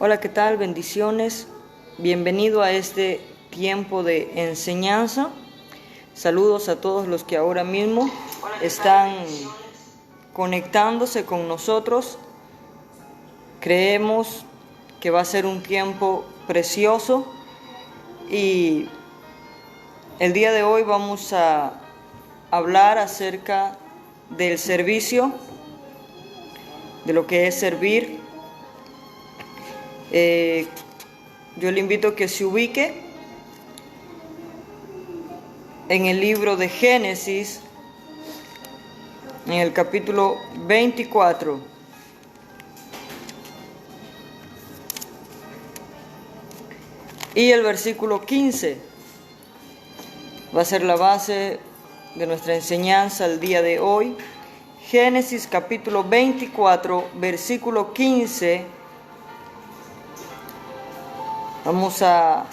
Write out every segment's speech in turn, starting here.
Hola, ¿qué tal? Bendiciones. Bienvenido a este tiempo de enseñanza. Saludos a todos los que ahora mismo están conectándose con nosotros. Creemos que va a ser un tiempo precioso y el día de hoy vamos a hablar acerca del servicio, de lo que es servir. Yo le invito a que se ubique en el libro de Génesis, en el capítulo 24. Y el versículo 15 va a ser la base de nuestra enseñanza el día de hoy. Génesis capítulo 24, versículo 15. Vamos a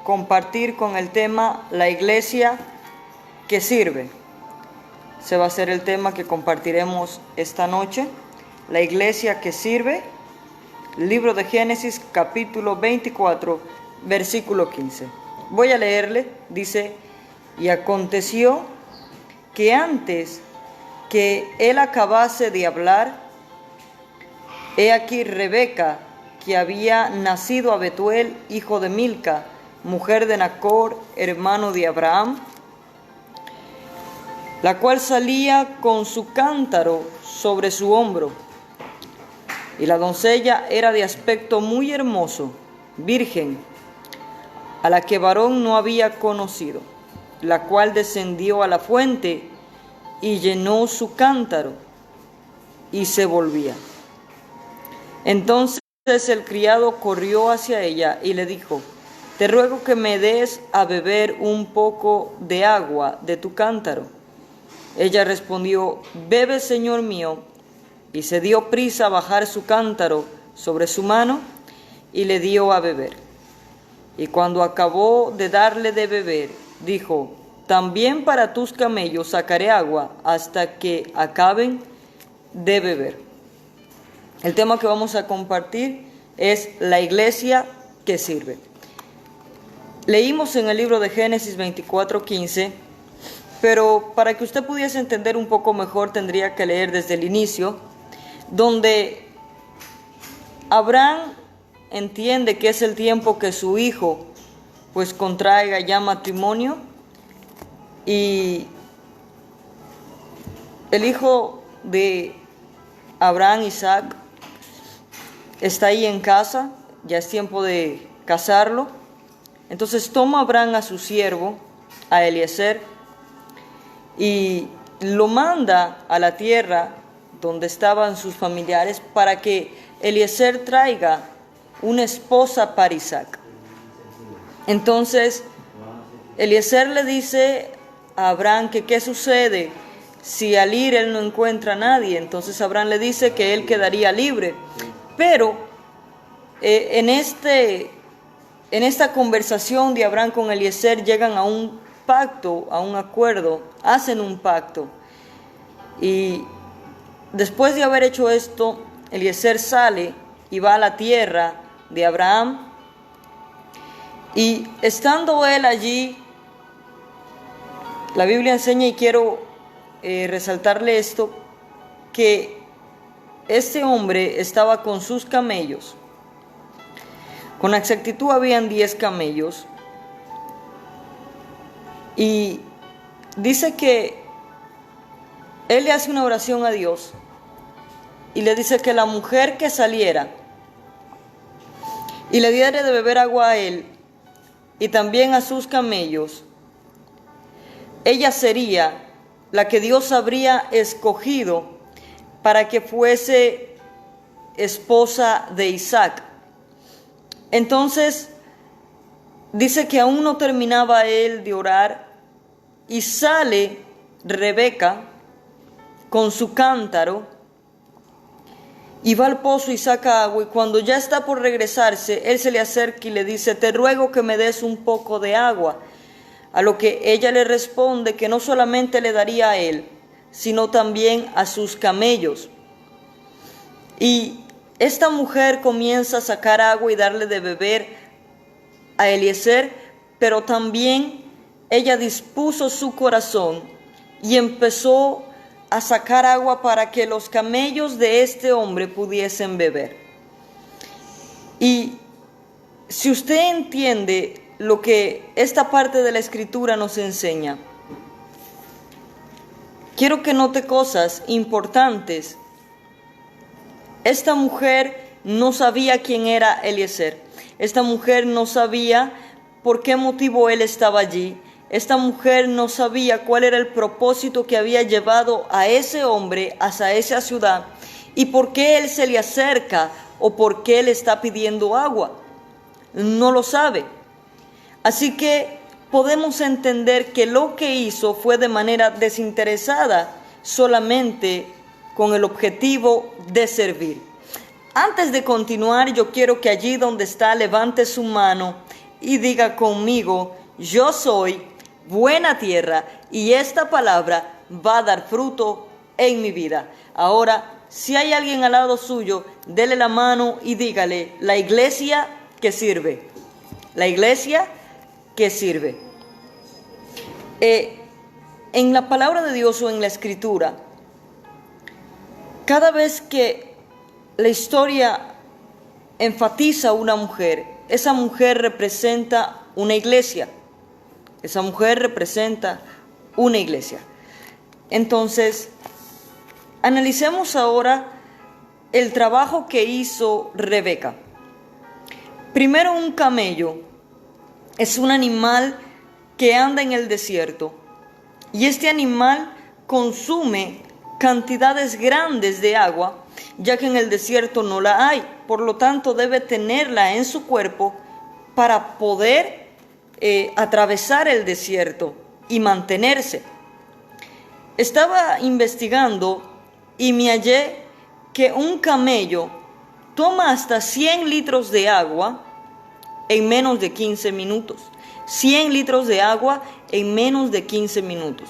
compartir con el tema la iglesia que sirve. Ese va a ser el tema que compartiremos esta noche. La iglesia que sirve. Libro de Génesis capítulo 24, versículo 15. Voy a leerle. Dice: y aconteció que antes que él acabase de hablar, he aquí Rebeca, que había nacido a Betuel, hijo de Milca, mujer de Nacor, hermano de Abraham, la cual salía con su cántaro sobre su hombro. Y la doncella era de aspecto muy hermoso, virgen, a la que varón no había conocido, la cual descendió a la fuente y llenó su cántaro y se volvía. Entonces el criado corrió hacia ella y le dijo: te ruego que me des a beber un poco de agua de tu cántaro. Ella respondió: bebe, señor mío. Y se dio prisa a bajar su cántaro sobre su mano y le dio a beber. Y cuando acabó de darle de beber, dijo: también para tus camellos sacaré agua hasta que acaben de beber. El tema que vamos a compartir es la iglesia que sirve. Leímos en el libro de Génesis 24:15, pero para que usted pudiese entender un poco mejor tendría que leer desde el inicio, donde Abraham entiende que es el tiempo que su hijo pues contraiga ya matrimonio, y el hijo de Abraham, Isaac, está ahí en casa, ya es tiempo de casarlo. Entonces toma Abraham a su siervo, a Eliezer, y lo manda a la tierra donde estaban sus familiares para que Eliezer traiga una esposa para Isaac. Entonces Eliezer le dice a Abraham que qué sucede si al ir él no encuentra a nadie. Entonces Abraham le dice que él quedaría libre. Pero en esta conversación de Abraham con Eliezer llegan a un pacto, a un acuerdo, hacen un pacto. Y después de haber hecho esto, Eliezer sale y va a la tierra de Abraham. Y estando él allí, la Biblia enseña, y quiero resaltarle esto, que este hombre estaba con sus camellos. Con exactitud habían 10 camellos. Y dice que él le hace una oración a Dios y le dice que la mujer que saliera y le diera de beber agua a él y también a sus camellos, ella sería la que Dios habría escogido para que fuese esposa de Isaac. Entonces dice que aún no terminaba él de orar y sale Rebeca con su cántaro y va al pozo y saca agua, y cuando ya está por regresarse, él se le acerca y le dice: te ruego que me des un poco de agua. A lo que ella le responde que no solamente le daría a él, sino también a sus camellos. Y esta mujer comienza a sacar agua y darle de beber a Eliezer, pero también ella dispuso su corazón y empezó a sacar agua para que los camellos de este hombre pudiesen beber. Y si usted entiende lo que esta parte de la escritura nos enseña, quiero que note cosas importantes. Esta mujer no sabía quién era Eliezer. Esta mujer no sabía por qué motivo él estaba allí. Esta mujer no sabía cuál era el propósito que había llevado a ese hombre hacia esa ciudad y por qué él se le acerca o por qué él está pidiendo agua. No lo sabe. Así que podemos entender que lo que hizo fue de manera desinteresada, solamente con el objetivo de servir. Antes de continuar, yo quiero que allí donde está levante su mano y diga conmigo: yo soy buena tierra y esta palabra va a dar fruto en mi vida. Ahora, si hay alguien al lado suyo, dele la mano y dígale: la iglesia que sirve. La iglesia que sirve. En la palabra de Dios o en la escritura, cada vez que la historia enfatiza a una mujer, esa mujer representa una iglesia. Esa mujer representa una iglesia. Entonces, analicemos ahora el trabajo que hizo Rebeca. Primero, un camello es un animal que anda en el desierto y este animal consume cantidades grandes de agua, ya que en el desierto no la hay. Por lo tanto, debe tenerla en su cuerpo para poder atravesar el desierto y mantenerse. Estaba investigando y me hallé que un camello toma hasta 100 litros de agua en menos de 15 minutos. 100 litros de agua en menos de 15 minutos.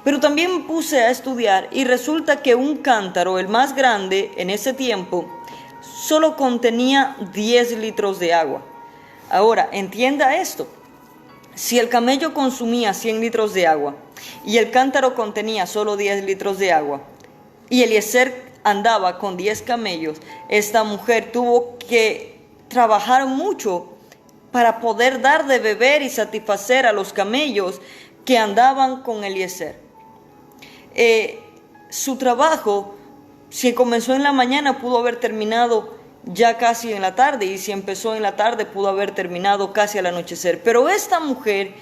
Pero también me puse a estudiar y resulta que un cántaro, el más grande en ese tiempo, solo contenía 10 litros de agua. Ahora, entienda esto. Si el camello consumía 100 litros de agua y el cántaro contenía solo 10 litros de agua y Eliezer andaba con 10 camellos, esta mujer tuvo que trabajar mucho para poder dar de beber y satisfacer a los camellos que andaban con Eliezer. Su trabajo, si comenzó en la mañana, pudo haber terminado ya casi en la tarde, y si empezó en la tarde, pudo haber terminado casi al anochecer. Pero esta mujer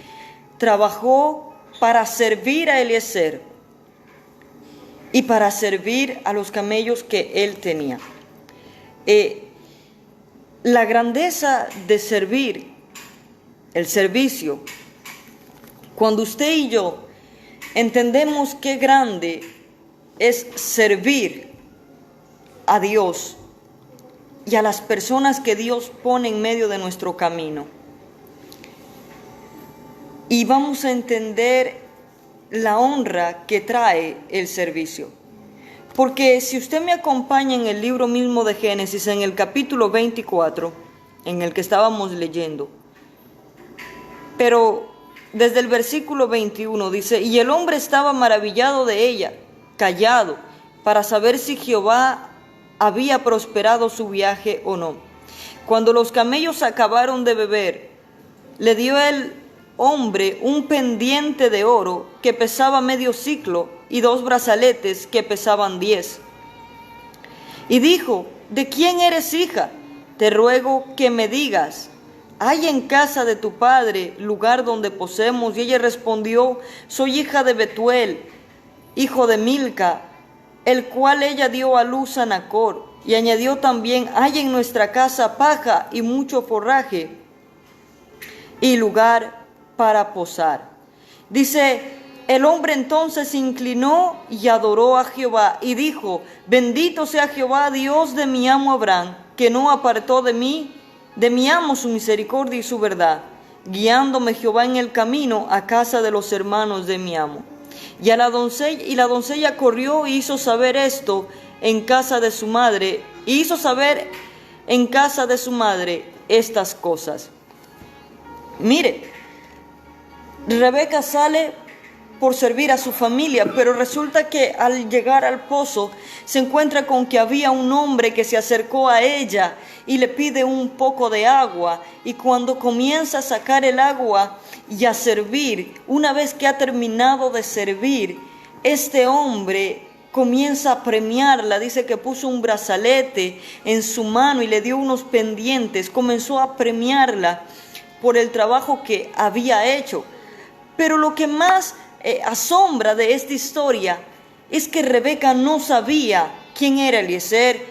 trabajó para servir a Eliezer y para servir a los camellos que él tenía. La grandeza de servir, el servicio, cuando usted y yo entendemos qué grande es servir a Dios y a las personas que Dios pone en medio de nuestro camino, y vamos a entender la honra que trae el servicio. Porque si usted me acompaña en el libro mismo de Génesis, en el capítulo 24, en el que estábamos leyendo, pero desde el versículo 21 dice: y el hombre estaba maravillado de ella, callado, para saber si Jehová había prosperado su viaje o no. Cuando los camellos acabaron de beber, le dio el hombre un pendiente de oro que pesaba medio siclo y 2 brazaletes que pesaban 10. Y dijo: ¿de quién eres hija? Te ruego que me digas, ¿hay en casa de tu padre lugar donde posemos? Y ella respondió: soy hija de Betuel, hijo de Milca, el cual ella dio a luz a Nacor. Y añadió también: hay en nuestra casa paja y mucho forraje y lugar para posar. Dice: el hombre entonces se inclinó y adoró a Jehová y dijo: bendito sea Jehová, Dios de mi amo Abraham, que no apartó de mi amo su misericordia y su verdad, guiándome Jehová en el camino a casa de los hermanos de mi amo. Y la doncella corrió y hizo saber esto en casa de su madre, y hizo saber en casa de su madre estas cosas. Mire, Rebeca sale por servir a su familia, pero resulta que al llegar al pozo se encuentra con que había un hombre que se acercó a ella y le pide un poco de agua, y cuando comienza a sacar el agua y a servir, una vez que ha terminado de servir, este hombre comienza a premiarla. Dice que puso un brazalete en su mano y le dio unos pendientes, comenzó a premiarla por el trabajo que había hecho. Pero lo que más asombra de esta historia es que Rebeca no sabía quién era Eliezer,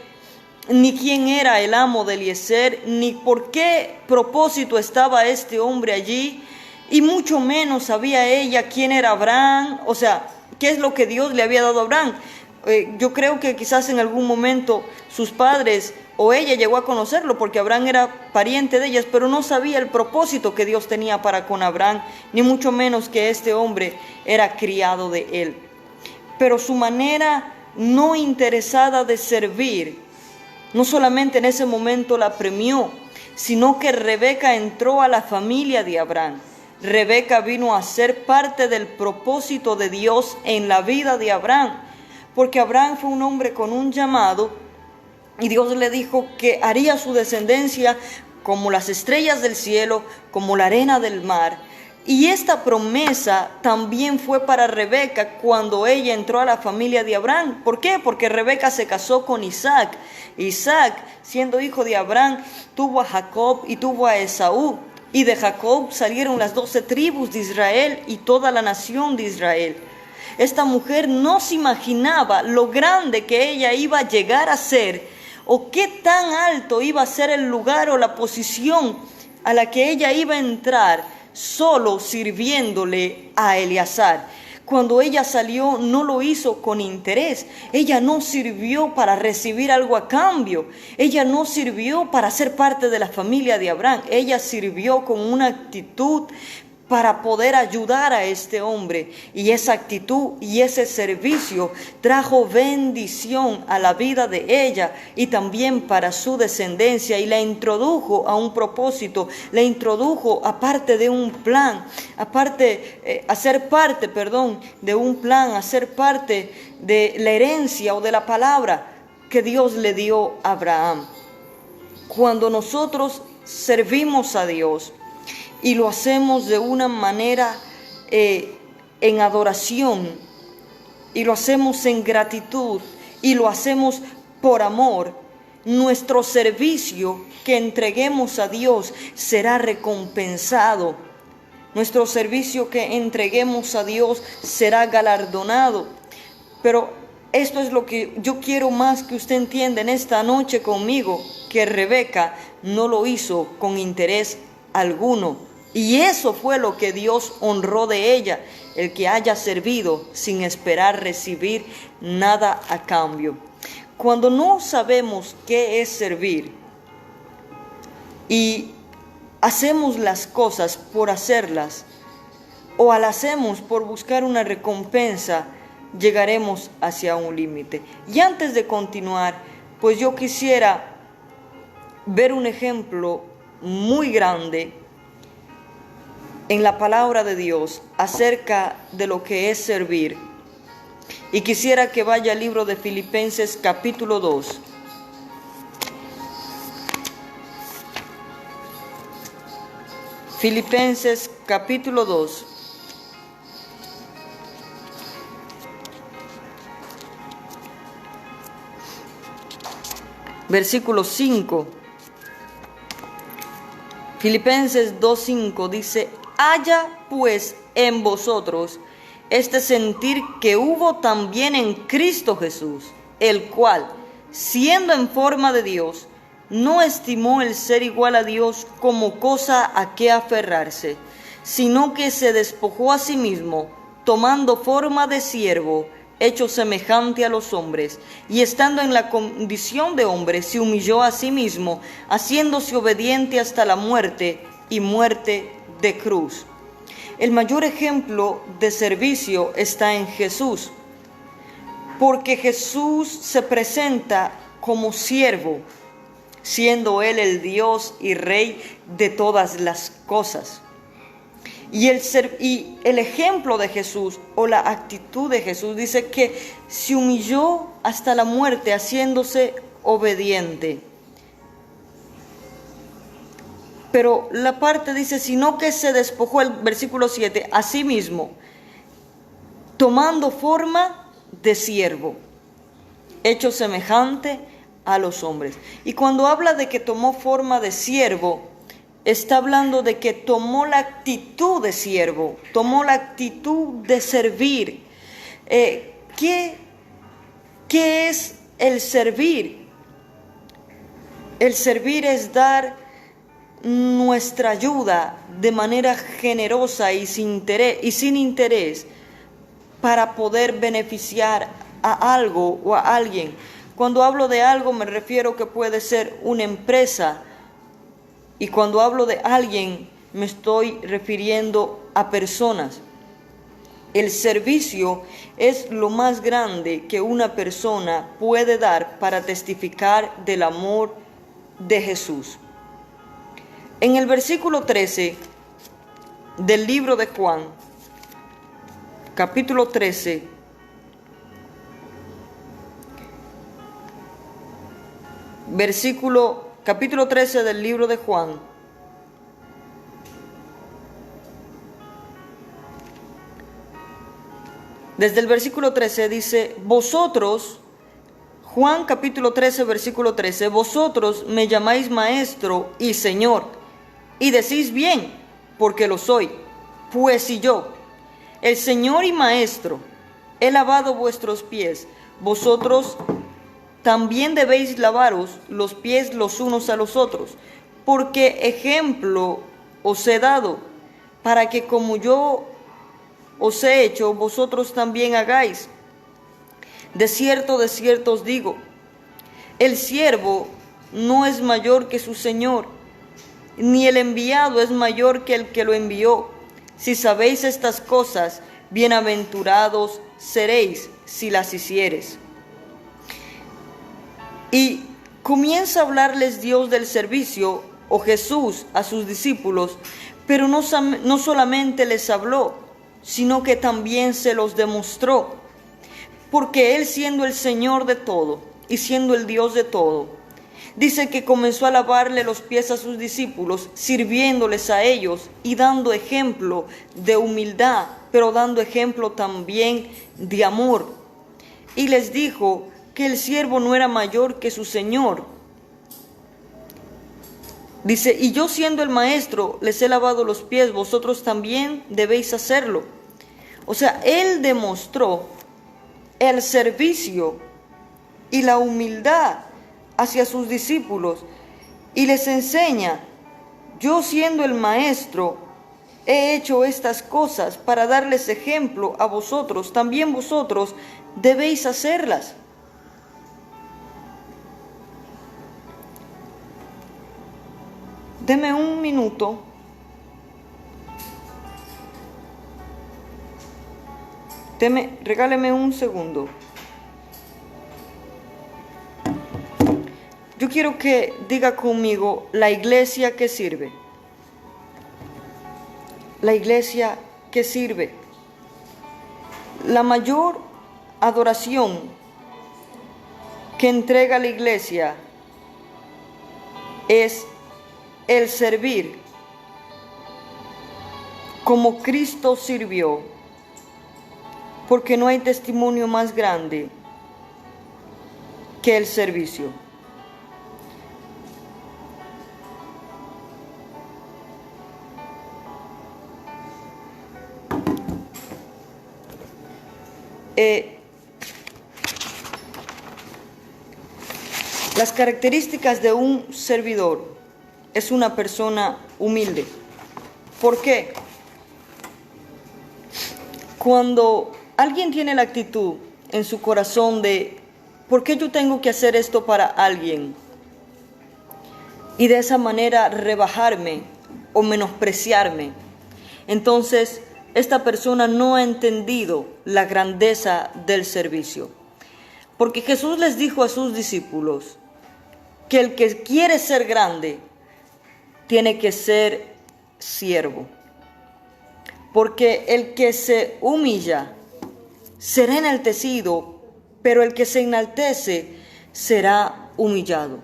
ni quién era el amo de Eliezer, ni por qué propósito estaba este hombre allí, y mucho menos sabía ella quién era Abraham, o sea, qué es lo que Dios le había dado a Abraham. Yo creo que quizás en algún momento sus padres o ella llegó a conocerlo, porque Abraham era pariente de ellas, pero no sabía el propósito que Dios tenía para con Abraham, ni mucho menos que este hombre era criado de él. Pero su manera no interesada de servir, no solamente en ese momento la premió, sino que Rebeca entró a la familia de Abraham. Rebeca vino a ser parte del propósito de Dios en la vida de Abraham, porque Abraham fue un hombre con un llamado, y Dios le dijo que haría su descendencia como las estrellas del cielo, como la arena del mar. Y esta promesa también fue para Rebeca cuando ella entró a la familia de Abraham. ¿Por qué? Porque Rebeca se casó con Isaac. Isaac, siendo hijo de Abraham, tuvo a Jacob y tuvo a Esaú. Y de Jacob salieron las 12 tribus de Israel y toda la nación de Israel. Esta mujer no se imaginaba lo grande que ella iba a llegar a ser, o qué tan alto iba a ser el lugar o la posición a la que ella iba a entrar solo sirviéndole a Eleazar. Cuando ella salió, no lo hizo con interés. Ella no sirvió para recibir algo a cambio. Ella no sirvió para ser parte de la familia de Abraham. Ella sirvió con una actitud para poder ayudar a este hombre. Y esa actitud y ese servicio trajo bendición a la vida de ella y también para su descendencia, y la introdujo a un propósito, la introdujo aparte de un plan, a ser parte de un plan, a ser parte de la herencia o de la palabra que Dios le dio a Abraham. Cuando nosotros servimos a Dios, y lo hacemos de una manera en adoración, y lo hacemos en gratitud, y lo hacemos por amor, nuestro servicio que entreguemos a Dios será recompensado. Nuestro servicio que entreguemos a Dios será galardonado. Pero esto es lo que yo quiero más que usted entienda en esta noche conmigo, que Rebeca no lo hizo con interés alguno. Y eso fue lo que Dios honró de ella, el que haya servido sin esperar recibir nada a cambio. Cuando no sabemos qué es servir y hacemos las cosas por hacerlas, o las hacemos por buscar una recompensa, llegaremos hacia un límite. Y antes de continuar, pues yo quisiera ver un ejemplo muy grande en la palabra de Dios acerca de lo que es servir. Y quisiera que vaya al libro de Filipenses capítulo 2. Filipenses capítulo 2. Versículo 5. Filipenses 2:5 dice: haya pues en vosotros este sentir que hubo también en Cristo Jesús, el cual, siendo en forma de Dios, no estimó el ser igual a Dios como cosa a que aferrarse, sino que se despojó a sí mismo, tomando forma de siervo, hecho semejante a los hombres, y estando en la condición de hombre, se humilló a sí mismo, haciéndose obediente hasta la muerte, y muerte de cruz. El mayor ejemplo de servicio está en Jesús, porque Jesús se presenta como siervo, siendo Él el Dios y Rey de todas las cosas. Y el ejemplo de Jesús, o la actitud de Jesús, dice que se humilló hasta la muerte, haciéndose obediente. Pero la parte dice, sino que se despojó, el versículo 7, a sí mismo, tomando forma de siervo, hecho semejante a los hombres. Y cuando habla de que tomó forma de siervo, está hablando de que tomó la actitud de siervo, tomó la actitud de servir. ¿Qué es el servir? El servir es dar nuestra ayuda de manera generosa y sin interés para poder beneficiar a algo o a alguien. Cuando hablo de algo me refiero que puede ser una empresa, y cuando hablo de alguien me estoy refiriendo a personas. El servicio es lo más grande que una persona puede dar para testificar del amor de Jesús. En el versículo 13 del libro de Juan, capítulo 13, capítulo 13 del libro de Juan, desde el versículo 13 dice, vosotros, Juan capítulo 13, versículo 13, vosotros me llamáis maestro y señor, y decís bien, porque lo soy. Pues si yo, el Señor y Maestro, he lavado vuestros pies, vosotros también debéis lavaros los pies los unos a los otros, porque ejemplo os he dado, para que como yo os he hecho, vosotros también hagáis. De cierto os digo, el siervo no es mayor que su Señor, ni el enviado es mayor que el que lo envió. Si sabéis estas cosas, bienaventurados seréis si las hiciereis. Y comienza a hablarles Dios del servicio, o Jesús, a sus discípulos, pero no solamente les habló, sino que también se los demostró. Porque Él, siendo el Señor de todo y siendo el Dios de todo, dice que comenzó a lavarle los pies a sus discípulos, sirviéndoles a ellos y dando ejemplo de humildad, pero dando ejemplo también de amor. Y les dijo que el siervo no era mayor que su Señor. Dice, y yo siendo el maestro les he lavado los pies, vosotros también debéis hacerlo. O sea, Él demostró el servicio y la humildad hacia sus discípulos y les enseña, yo siendo el maestro he hecho estas cosas para darles ejemplo a vosotros, también vosotros debéis hacerlas. Deme un minuto. Regáleme un segundo. Yo quiero que diga conmigo, la iglesia que sirve. La iglesia que sirve. La mayor adoración que entrega la iglesia es el servir como Cristo sirvió, porque no hay testimonio más grande que el servicio. Las características de un servidor es una persona humilde. ¿Por qué? Cuando alguien tiene la actitud en su corazón de ¿por qué yo tengo que hacer esto para alguien? Y de esa manera rebajarme o menospreciarme, entonces esta persona no ha entendido la grandeza del servicio. Porque Jesús les dijo a sus discípulos que el que quiere ser grande tiene que ser siervo. Porque el que se humilla será enaltecido, pero el que se enaltece será humillado.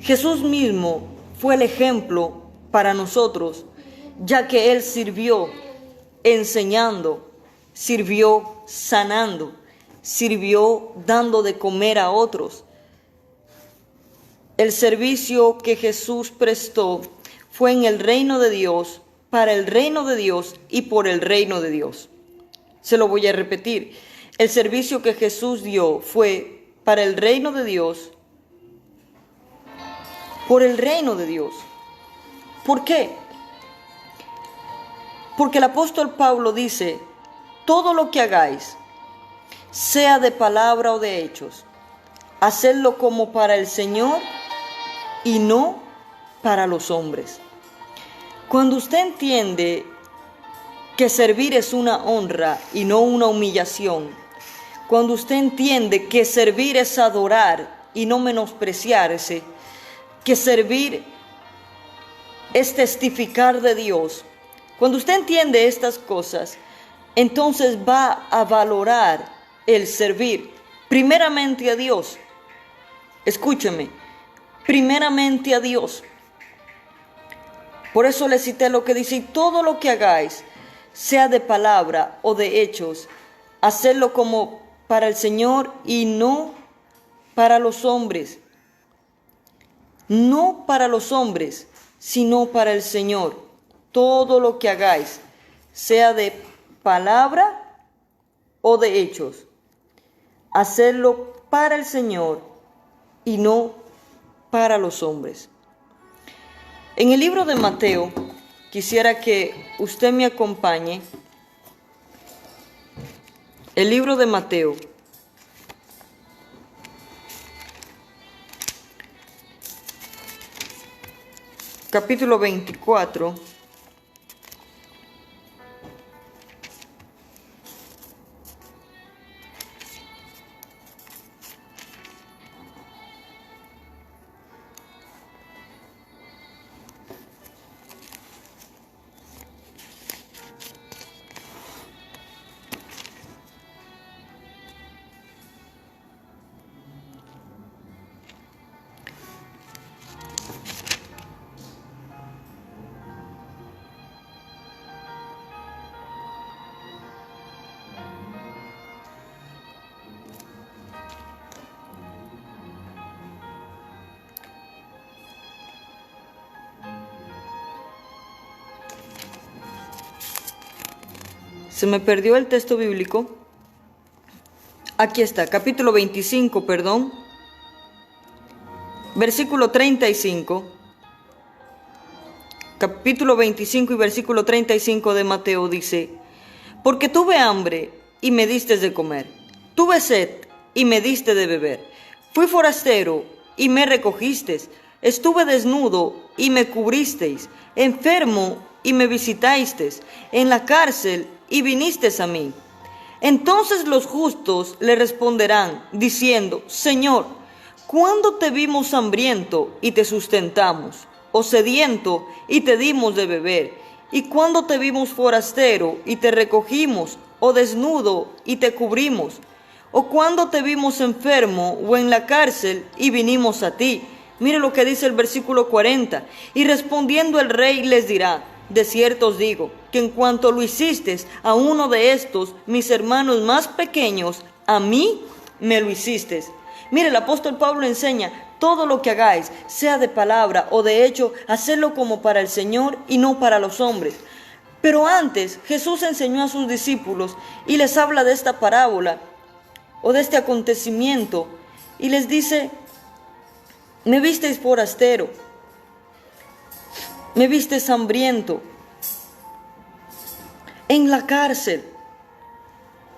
Jesús mismo fue el ejemplo para nosotros, ya que Él sirvió enseñando, sirvió sanando, sirvió dando de comer a otros. El servicio que Jesús prestó fue en el reino de Dios, para el reino de Dios y por el reino de Dios. Se lo voy a repetir. El servicio que Jesús dio fue para el reino de Dios, por el reino de Dios. ¿Por qué? Porque el apóstol Pablo dice, todo lo que hagáis, sea de palabra o de hechos, hacedlo como para el Señor y no para los hombres. Cuando usted entiende que servir es una honra y no una humillación, cuando usted entiende que servir es adorar y no menospreciarse, que servir es testificar de Dios, cuando usted entiende estas cosas, entonces va a valorar el servir primeramente a Dios. Escúcheme, primeramente a Dios. Por eso le cité lo que dice, y todo lo que hagáis, sea de palabra o de hechos, hacedlo como para el Señor y no para los hombres. No para los hombres, sino para el Señor. Todo lo que hagáis, sea de palabra o de hechos, hacedlo para el Señor y no para los hombres. En el libro de Mateo, quisiera que usted me acompañe. El libro de Mateo, capítulo 24. Se me perdió el texto bíblico. Aquí está, capítulo 25, versículo 35. Capítulo 25 y versículo 35 de Mateo dice: porque tuve hambre y me diste de comer, tuve sed y me diste de beber, fui forastero y me recogisteis, estuve desnudo y me cubristeis, enfermo y me visitasteis, en la cárcel y vinisteis a mí. Entonces los justos le responderán, diciendo: Señor, ¿cuándo te vimos hambriento y te sustentamos, o sediento y te dimos de beber? ¿Y cuándo te vimos forastero y te recogimos, o desnudo y te cubrimos? ¿O cuándo te vimos enfermo o en la cárcel y vinimos a ti? Mire lo que dice el versículo 40. Y respondiendo el rey les dirá: de cierto os digo, que en cuanto lo hicisteis a uno de estos, mis hermanos más pequeños, a mí me lo hicisteis. Mire, el apóstol Pablo enseña: todo lo que hagáis, sea de palabra o de hecho, hacedlo como para el Señor y no para los hombres. Pero antes, Jesús enseñó a sus discípulos y les habla de esta parábola o de este acontecimiento y les dice: me visteis forastero, me visteis hambriento, en la cárcel,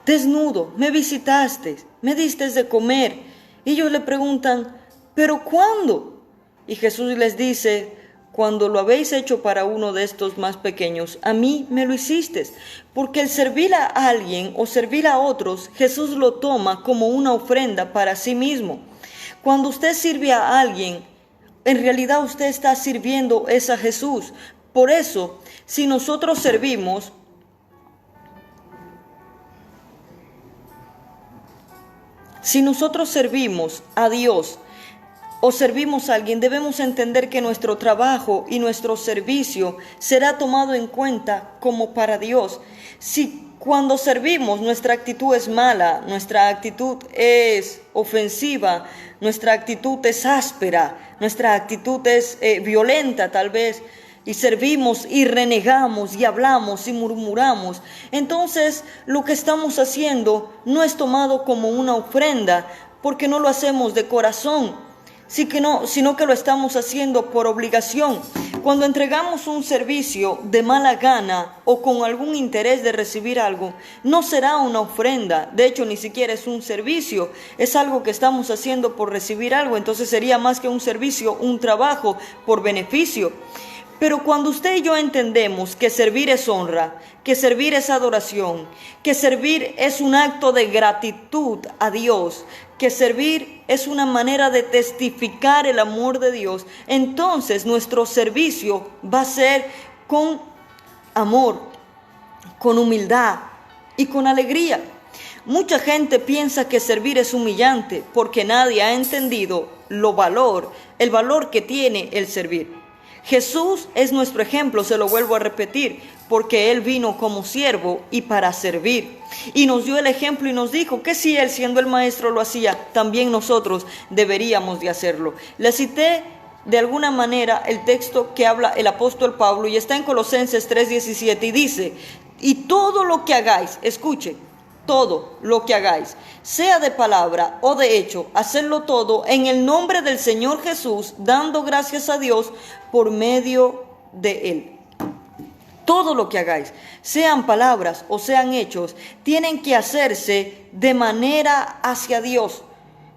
desnudo, me visitasteis, me disteis de comer. Y ellos le preguntan: ¿pero cuándo? Y Jesús les dice: cuando lo habéis hecho para uno de estos más pequeños, a mí me lo hicisteis. Porque el servir a alguien o servir a otros, Jesús lo toma como una ofrenda para sí mismo. Cuando usted sirve a alguien, en realidad usted está sirviendo a Jesús. Por eso, si nosotros servimos a Dios o servimos a alguien, debemos entender que nuestro trabajo y nuestro servicio será tomado en cuenta como para Dios. Si cuando servimos nuestra actitud es mala, nuestra actitud es ofensiva, nuestra actitud es áspera, nuestra actitud es violenta tal vez, y servimos y renegamos y hablamos y murmuramos, entonces lo que estamos haciendo no es tomado como una ofrenda, porque no lo hacemos de corazón, sino que lo estamos haciendo por obligación. Cuando entregamos un servicio de mala gana o con algún interés de recibir algo, no será una ofrenda. De hecho, ni siquiera es un servicio, es algo que estamos haciendo por recibir algo. Entonces sería más que un servicio, un trabajo por beneficio. Pero cuando usted y yo entendemos que servir es honra, que servir es adoración, que servir es un acto de gratitud a Dios, que servir es una manera de testificar el amor de Dios, entonces nuestro servicio va a ser con amor, con humildad y con alegría. Mucha gente piensa que servir es humillante porque nadie ha entendido el valor que tiene el servir. Jesús es nuestro ejemplo, se lo vuelvo a repetir, porque Él vino como siervo y para servir. Y nos dio el ejemplo y nos dijo que si Él, siendo el maestro, lo hacía, también nosotros deberíamos de hacerlo. Le cité de alguna manera el texto que habla el apóstol Pablo y está en Colosenses 3:17 y dice: y todo lo que hagáis, escuche, todo lo que hagáis, sea de palabra o de hecho, hacedlo todo en el nombre del Señor Jesús, dando gracias a Dios por medio de Él. Todo lo que hagáis, sean palabras o sean hechos, tienen que hacerse de manera hacia Dios.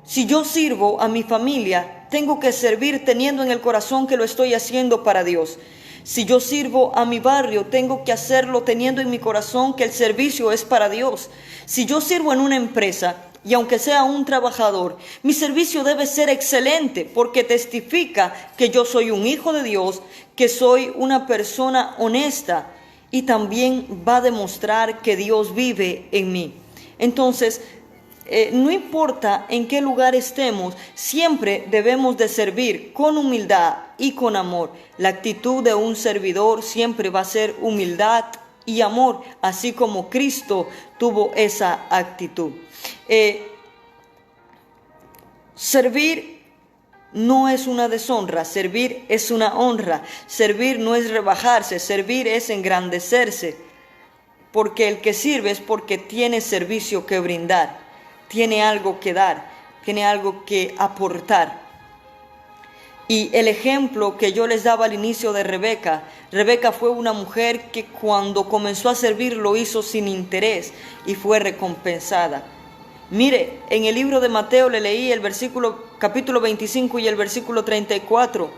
Si yo sirvo a mi familia, tengo que servir teniendo en el corazón que lo estoy haciendo para Dios. Si yo sirvo a mi barrio, tengo que hacerlo teniendo en mi corazón que el servicio es para Dios. Si yo sirvo en una empresa, y aunque sea un trabajador, mi servicio debe ser excelente porque testifica que yo soy un hijo de Dios, que soy una persona honesta y también va a demostrar que Dios vive en mí. Entonces, no importa en qué lugar estemos, siempre debemos de servir con humildad y con amor. La actitud de un servidor siempre va a ser humildad y amor, así como Cristo tuvo esa actitud. Servir no es una deshonra, servir es una honra. Servir no es rebajarse, servir es engrandecerse, porque el que sirve es porque tiene servicio que brindar, tiene algo que dar, tiene algo que aportar. Y el ejemplo que yo les daba al inicio de Rebeca fue una mujer que cuando comenzó a servir lo hizo sin interés y fue recompensada. Mire, en el libro de Mateo le leí el capítulo 25 y el versículo 34,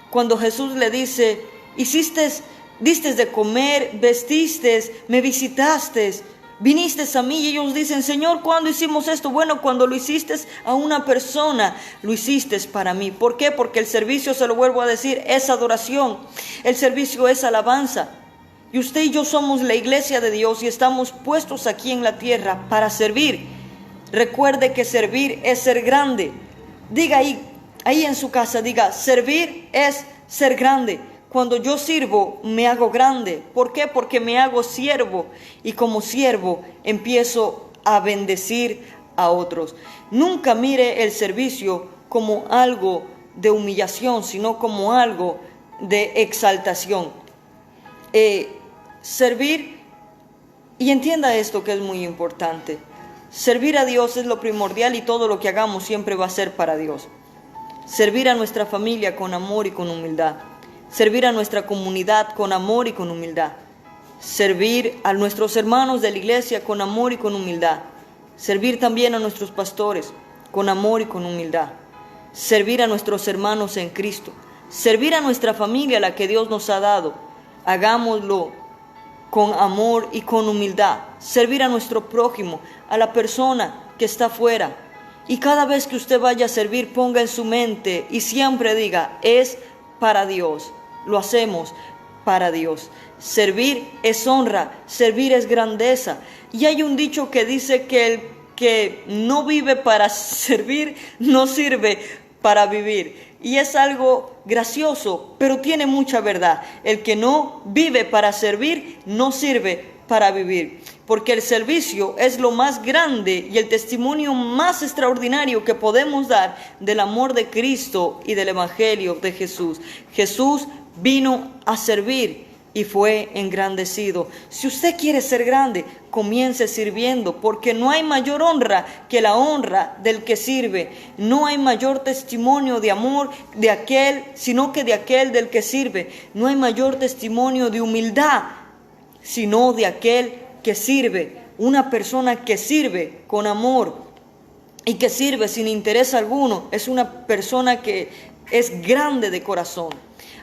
cuando Jesús le dice: diste de comer, vestiste, me visitaste, viniste a mí. Y ellos dicen: Señor, ¿cuándo hicimos esto? Bueno, cuando lo hiciste a una persona, lo hiciste para mí. ¿Por qué? Porque el servicio, se lo vuelvo a decir, es adoración. El servicio es alabanza. Y usted y yo somos la iglesia de Dios y estamos puestos aquí en la tierra para servir. Recuerde que servir es ser grande. Diga ahí en su casa, diga: servir es ser grande. Cuando yo sirvo, me hago grande. ¿Por qué? Porque me hago siervo. Y como siervo, empiezo a bendecir a otros. Nunca mire el servicio como algo de humillación, sino como algo de exaltación. Servir, y entienda esto que es muy importante. Servir a Dios es lo primordial y todo lo que hagamos siempre va a ser para Dios. Servir a nuestra familia con amor y con humildad. Servir a nuestra comunidad con amor y con humildad. Servir a nuestros hermanos de la iglesia con amor y con humildad. Servir también a nuestros pastores con amor y con humildad. Servir a nuestros hermanos en Cristo. servir a nuestra familia, la que Dios nos ha dado. Hagámoslo con amor y con humildad. Servir a nuestro prójimo, a la persona que está afuera. Y cada vez que usted vaya a servir, ponga en su mente y siempre diga, es para Dios. Lo hacemos para Dios. Servir es honra, servir es grandeza. Y hay un dicho que dice que el que no vive para servir, no sirve para vivir. Y es algo gracioso, pero tiene mucha verdad. El que no vive para servir, no sirve para vivir. Porque el servicio es lo más grande y el testimonio más extraordinario que podemos dar del amor de Cristo y del Evangelio de Jesús. Jesús vino a servir y fue engrandecido. Si usted quiere ser grande, comience sirviendo, porque no hay mayor honra que la honra del que sirve. No hay mayor testimonio de amor de aquel, sino que de aquel del que sirve. No hay mayor testimonio de humildad, sino de aquel que sirve. Una persona que sirve con amor y que sirve sin interés alguno es una persona que es grande de corazón.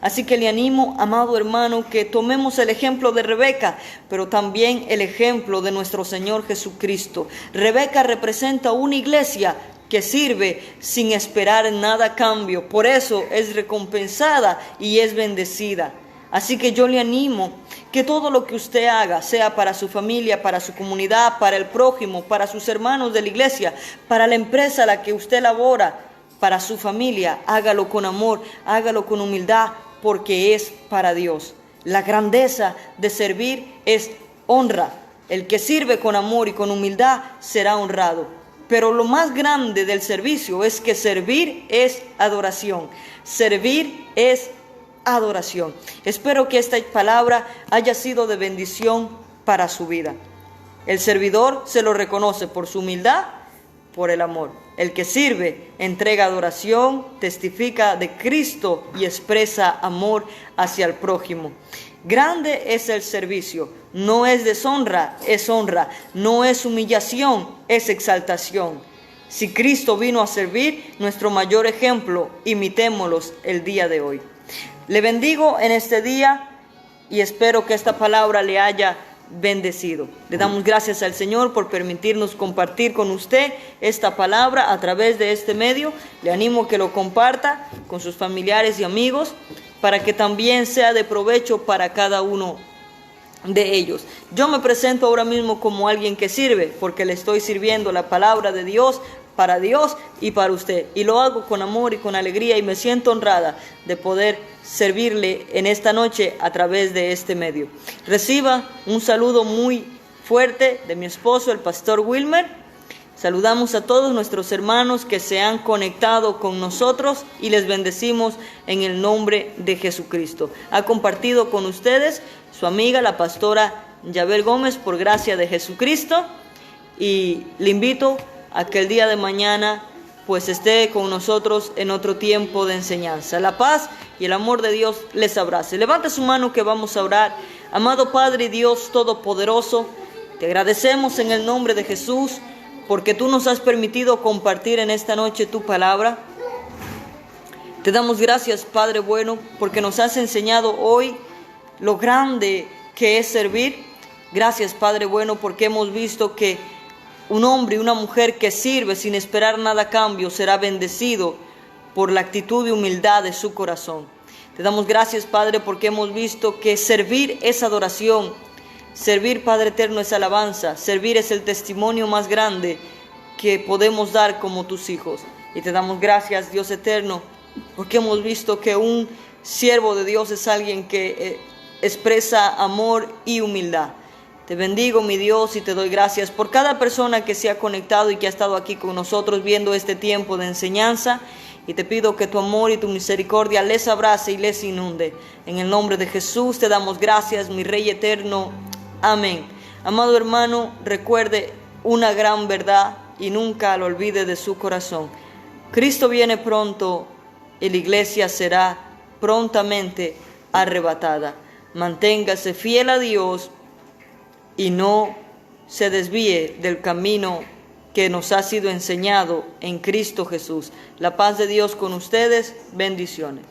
Así que le animo, amado hermano, que tomemos el ejemplo de Rebeca, pero también el ejemplo de nuestro Señor Jesucristo. Rebeca representa una iglesia que sirve sin esperar nada a cambio. Por eso es recompensada y es bendecida. Así que yo le animo que todo lo que usted haga, sea para su familia, para su comunidad, para el prójimo, para sus hermanos de la iglesia, para la empresa a la que usted labora, para su familia, hágalo con amor, hágalo con humildad, porque es para Dios. La grandeza de servir es honra. El que sirve con amor y con humildad será honrado. Pero lo más grande del servicio es que servir es adoración. Servir es adoración. Espero que esta palabra haya sido de bendición para su vida. El servidor se lo reconoce por su humildad, por el amor. El que sirve entrega adoración, testifica de Cristo y expresa amor hacia el prójimo. Grande es el servicio, no es deshonra, es honra, no es humillación, es exaltación. Si Cristo vino a servir, nuestro mayor ejemplo, imitémoslos el día de hoy. Le bendigo en este día y espero que esta palabra le haya bendecido. Le damos gracias al Señor por permitirnos compartir con usted esta palabra a través de este medio. Le animo a que lo comparta con sus familiares y amigos para que también sea de provecho para cada uno de ellos. Yo me presento ahora mismo como alguien que sirve, porque le estoy sirviendo la palabra de Dios para Dios y para usted. Y lo hago con amor y con alegría y me siento honrada de poder servirle en esta noche a través de este medio. Reciba un saludo muy fuerte de mi esposo, el pastor Wilmer. Saludamos a todos nuestros hermanos que se han conectado con nosotros y les bendecimos en el nombre de Jesucristo. Ha compartido con ustedes su amiga, la pastora Yabel Gómez, por gracia de Jesucristo. Y le invito a que el día de mañana pues esté con nosotros en otro tiempo de enseñanza. La paz y el amor de Dios les abrace. Levante su mano que vamos a orar. Amado Padre Dios Todopoderoso, te agradecemos en el nombre de Jesús porque tú nos has permitido compartir en esta noche tu palabra. Te damos gracias, Padre bueno, porque nos has enseñado hoy lo grande que es servir. Gracias, Padre bueno, porque hemos visto que un hombre y una mujer que sirve sin esperar nada a cambio será bendecido por la actitud de humildad de su corazón. Te damos gracias, Padre, porque hemos visto que servir es adoración. Servir, Padre eterno, es alabanza. Servir es el testimonio más grande que podemos dar como tus hijos. Y te damos gracias, Dios eterno, porque hemos visto que un siervo de Dios es alguien que expresa amor y humildad. Te bendigo, mi Dios, y te doy gracias por cada persona que se ha conectado y que ha estado aquí con nosotros viendo este tiempo de enseñanza. Y te pido que tu amor y tu misericordia les abrace y les inunde. En el nombre de Jesús te damos gracias, mi Rey eterno. Amén. Amado hermano, recuerde una gran verdad y nunca lo olvide de su corazón. Cristo viene pronto y la iglesia será prontamente arrebatada. Manténgase fiel a Dios y no se desvíe del camino que nos ha sido enseñado en Cristo Jesús. La paz de Dios con ustedes. Bendiciones.